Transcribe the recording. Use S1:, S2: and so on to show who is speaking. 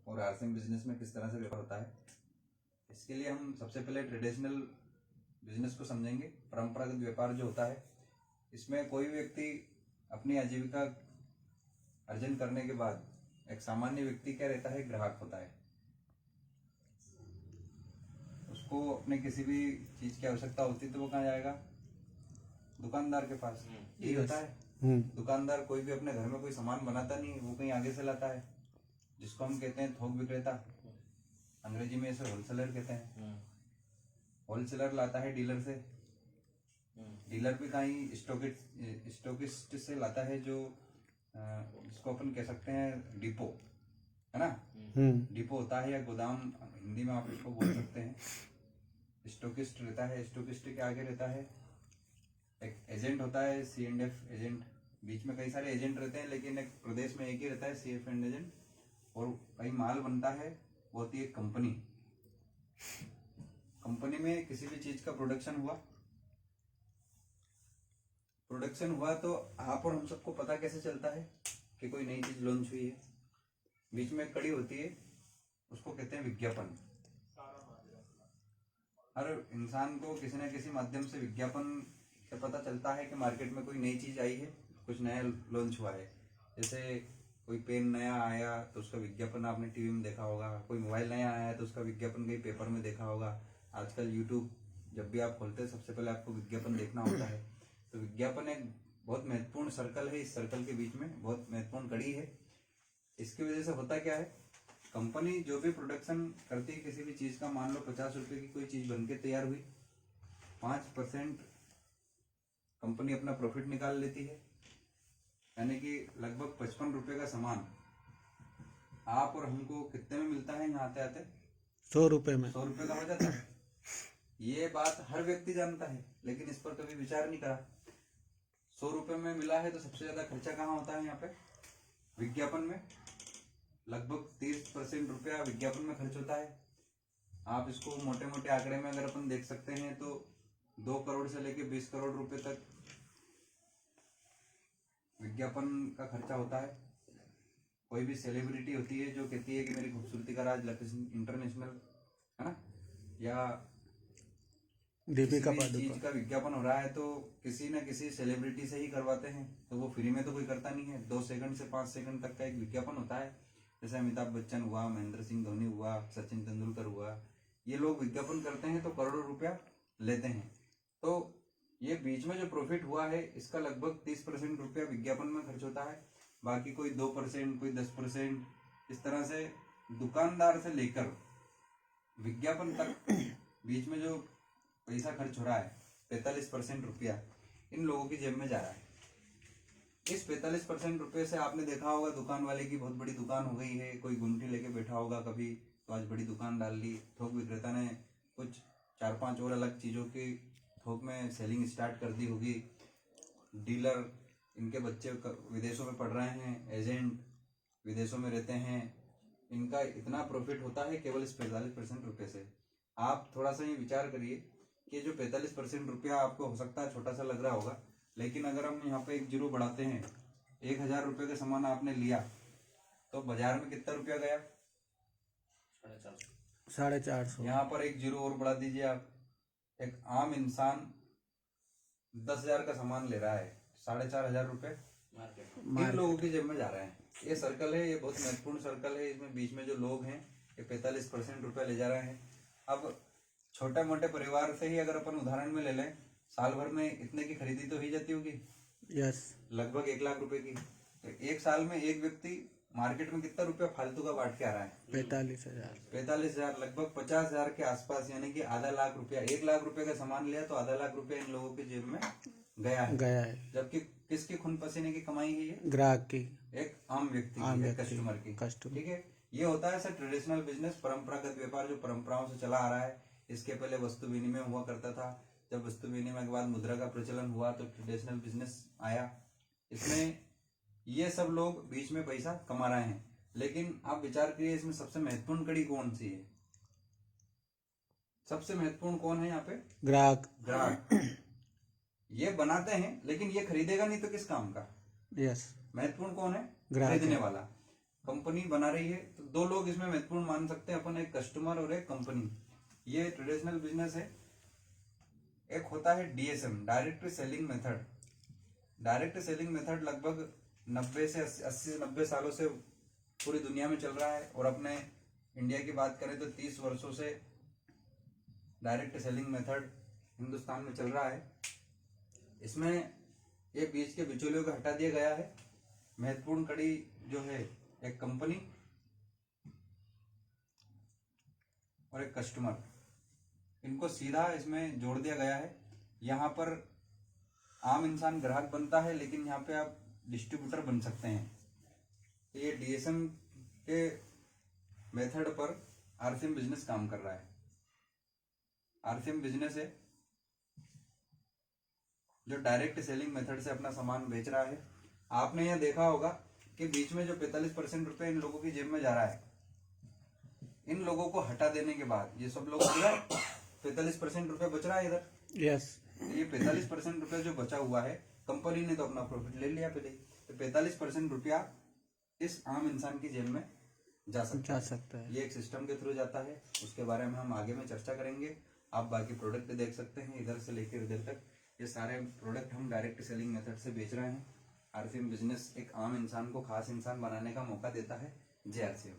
S1: और RCM business में किस तरह से व्यापार होता है। इसके लिए हम सबसे पहले ट्रेडिशनल बिजनेस को समझेंगे। परंपरागत व्यापार जो होता है, इसमें कोई व्यक्ति अपनी आजीविका अर्जन करने के बाद एक सामान्य व्यक्ति क्या रहता है, ग्राहक होता है। उसको अपने किसी भी चीज की आवश्यकता होती है तो वो कहाँ जाएगा, दुकानदार के पास। यही होता है। दुकानदार कोई भी अपने घर में कोई सामान बनाता नहीं, वो कहीं आगे से लाता है, जिसको हम कहते हैं थोक विक्रेता। अंग्रेजी में इसे होलसेलर कहते हैं। होलसेलर लाता है डीलर से, डीलर भी कहीं स्टॉकिस्ट से लाता है, जो जिसको अपन कह सकते हैं डिपो, है ना। डिपो होता है या गोदाम, हिंदी में आप इसको बोल सकते हैं। स्टॉकिस्ट रहता है, स्टॉकिस्ट के आगे रहता है एक एजेंट होता है, C&F एजेंट। बीच में कई सारे एजेंट रहते हैं, लेकिन एक प्रदेश में एक ही रहता है, CF एजेंट। और कहीं माल बनता है, वो होती है कंपनी। कंपनी में किसी भी चीज का प्रोडक्शन हुआ तो आप और हम सबको पता कैसे चलता है कि कोई नई चीज लॉन्च हुई है। बीच में एक कड़ी होती है, उसको कहते हैं विज्ञापन। हर इंसान को किसी न किसी माध्यम से विज्ञापन से पता चलता है कि मार्केट में कोई नई चीज आई है, कुछ नया लॉन्च हुआ है। जैसे कोई पेन नया आया तो उसका विज्ञापन आपने टीवी में देखा होगा, कोई मोबाइल नया आया तो उसका विज्ञापन कहीं पेपर में देखा होगा। आजकल यूट्यूब जब भी आप खोलते हैं, सबसे पहले आपको विज्ञापन देखना होता है। तो विज्ञापन एक बहुत महत्वपूर्ण सर्कल है, इस सर्कल के बीच में बहुत महत्वपूर्ण कड़ी है। इसकी वजह से होता क्या है, कंपनी जो भी प्रोडक्शन करती है किसी भी चीज का, मान लो 50 रुपए की कोई चीज बनके तैयार हुई, 5% कंपनी अपना प्रॉफिट निकाल लेती है। यानी कि लगभग 55 रुपए का सामान आप और हमको कितने में मिलता है, यहाँ आते आते
S2: 100 रुपए में।
S1: 100 रुपए का हो जाता है। ये बात हर व्यक्ति जानता है, लेकिन इस पर कभी विचार नहीं करा। 100 रुपए में मिला है तो सबसे ज्यादा खर्चा कहाँ होता है, यहाँ पे विज्ञापन में। लगभग 30% रुपया विज्ञापन में खर्च होता है। आप इसको मोटे मोटे आंकड़े में अगर अपन देख सकते हैं तो 2 करोड़ से लेके 20 करोड़ रुपए तक विज्ञापन का खर्चा होता है। कोई भी सेलिब्रिटी होती है जो कहती है कि मेरी खूबसूरती का राज इंटरनेशनल, है ना, या
S2: दीपिका
S1: किसी भी चीज
S2: पादुकोण।
S1: का विज्ञापन हो रहा है तो किसी न किसी सेलिब्रिटी से ही करवाते हैं। तो वो फ्री में तो कोई करता नहीं है। 2 सेकंड से 5 सेकंड तक का एक विज्ञापन होता है। जैसे अमिताभ बच्चन हुआ, महेंद्र सिंह धोनी हुआ, सचिन तेंदुलकर हुआ, ये लोग विज्ञापन करते हैं तो करोड़ों रुपया लेते हैं। तो ये बीच में जो प्रॉफिट हुआ है, इसका लगभग 30% रुपया विज्ञापन में खर्च होता है। बाकी कोई 2%, कोई 10%, इस तरह से दुकानदार से लेकर विज्ञापन तक बीच में जो पैसा खर्च हो रहा है, 45% रुपया इन लोगों की जेब में जा रहा है। इस 45% रुपये से आपने देखा होगा दुकान वाले की बहुत बड़ी दुकान हो गई है, कोई गुमटी लेके बैठा होगा कभी, तो आज बड़ी दुकान डाल ली। थोक विक्रेता ने कुछ 4-5 और अलग चीज़ों की थोक में सेलिंग स्टार्ट कर दी होगी। डीलर, इनके बच्चे विदेशों में पढ़ रहे हैं, एजेंट विदेशों में रहते हैं, इनका इतना प्रॉफिट होता है केवल इस 45% रुपये से। आप थोड़ा सा ये विचार करिए कि जो 45% रुपया आपको हो सकता है छोटा सा लग रहा होगा, लेकिन अगर हम यहाँ पे एक जीरो बढ़ाते हैं, 1000 रुपये का सामान आपने लिया तो बाजार में कितना रुपया गया,
S2: 450।
S1: यहाँ पर एक जीरो और बढ़ा दीजिए आप। एक आम इंसान 10,000 का सामान ले रहा है, 4,500 रुपये इन लोगों की जेब में जा रहे हैं। ये सर्कल है, ये बहुत महत्वपूर्ण सर्कल है। इसमें बीच में जो लोग हैं ये 45% रुपया ले जा रहे हैं। अब छोटे मोटे परिवार से ही अगर अपन उदाहरण में ले लें, साल भर में इतने की खरीदी तो ही जाती होगी,
S2: यस,
S1: लगभग 1 लाख रुपए की। तो एक साल में एक व्यक्ति मार्केट में कितना रुपया फालतू का बांट के आ रहा है,
S2: 45,000।
S1: लगभग 50,000 के आसपास, यानी कि आधा लाख रुपया। 1 लाख रुपए का सामान लिया तो आधा लाख रुपया इन लोगों की जेब में गया है। जबकि किसकी खून पसीने की कमाई है ये,
S2: ग्राहक की,
S1: एक आम व्यक्ति की, कस्टमर की। ठीक है, ये होता है सर ट्रेडिशनल बिजनेस, परंपरागत व्यापार जो परंपराओं से चला आ रहा है। इसके पहले वस्तु विनिमय हुआ करता था। जब वस्तु विनिमय के बाद मुद्रा का प्रचलन हुआ तो ट्रेडिशनल बिजनेस आया। इसमें ये सब लोग बीच में पैसा कमा रहे हैं। लेकिन आप विचार करिए, इसमें सबसे महत्वपूर्ण कड़ी कौन सी है? सबसे महत्वपूर्ण कौन है यहाँ पे? ग्राहक। ये बनाते हैं लेकिन ये खरीदेगा नहीं तो किस काम का?
S2: यस,
S1: महत्वपूर्ण कौन है?
S2: ग्राहक
S1: खरीदने वाला। कंपनी बना रही है, तो दो लोग इसमें महत्वपूर्ण मान सकते हैं अपन, एक कस्टमर और एक कंपनी। ये ट्रेडिशनल बिजनेस है। एक होता है DSM, direct selling method. Direct selling method लगभग 90 से 80 से 90 सालों से पूरी दुनिया में चल रहा है, और अपने इंडिया की बात करें तो 30 वर्षों से डायरेक्ट सेलिंग मेथड हिंदुस्तान में चल रहा है। इसमें ये बीच के बिचौलियों को हटा दिया गया है। महत्वपूर्ण कड़ी जो है एक कंपनी और एक कस्टमर, इनको सीधा इसमें जोड़ दिया गया है। यहाँ पर आम इंसान ग्राहक बनता है, लेकिन यहाँ पे आप डिस्ट्रीब्यूटर बन सकते हैं। तो ये डीएसएम के मेथड पर आरसीएम बिजनेस काम कर रहा है। आरसीएम बिजनेस है जो डायरेक्ट सेलिंग मेथड से अपना सामान बेच रहा है। आपने यह देखा होगा कि बीच में जो 45% रुपए इन लोगों की जेब में जा रहा है, इन लोगों को हटा देने के बाद ये सब लोग 45% रुपए बच रहा है इधर।
S2: यस।
S1: ये 45% रुपया जो बचा हुआ है, कंपनी ने तो अपना प्रॉफिट ले लिया पहले, तो 45% रुपया इस आम इंसान की जेब में जा सकता है। ये एक सिस्टम के थ्रू जाता है, उसके बारे में हम आगे में चर्चा करेंगे। आप बाकी प्रोडक्ट देख सकते हैं, इधर से लेकर इधर तक ये सारे प्रोडक्ट हम डायरेक्ट सेलिंग मेथड से बेच रहे हैं। आरसीएम बिजनेस एक आम इंसान को खास इंसान बनाने का मौका देता है। जय आरसीएम।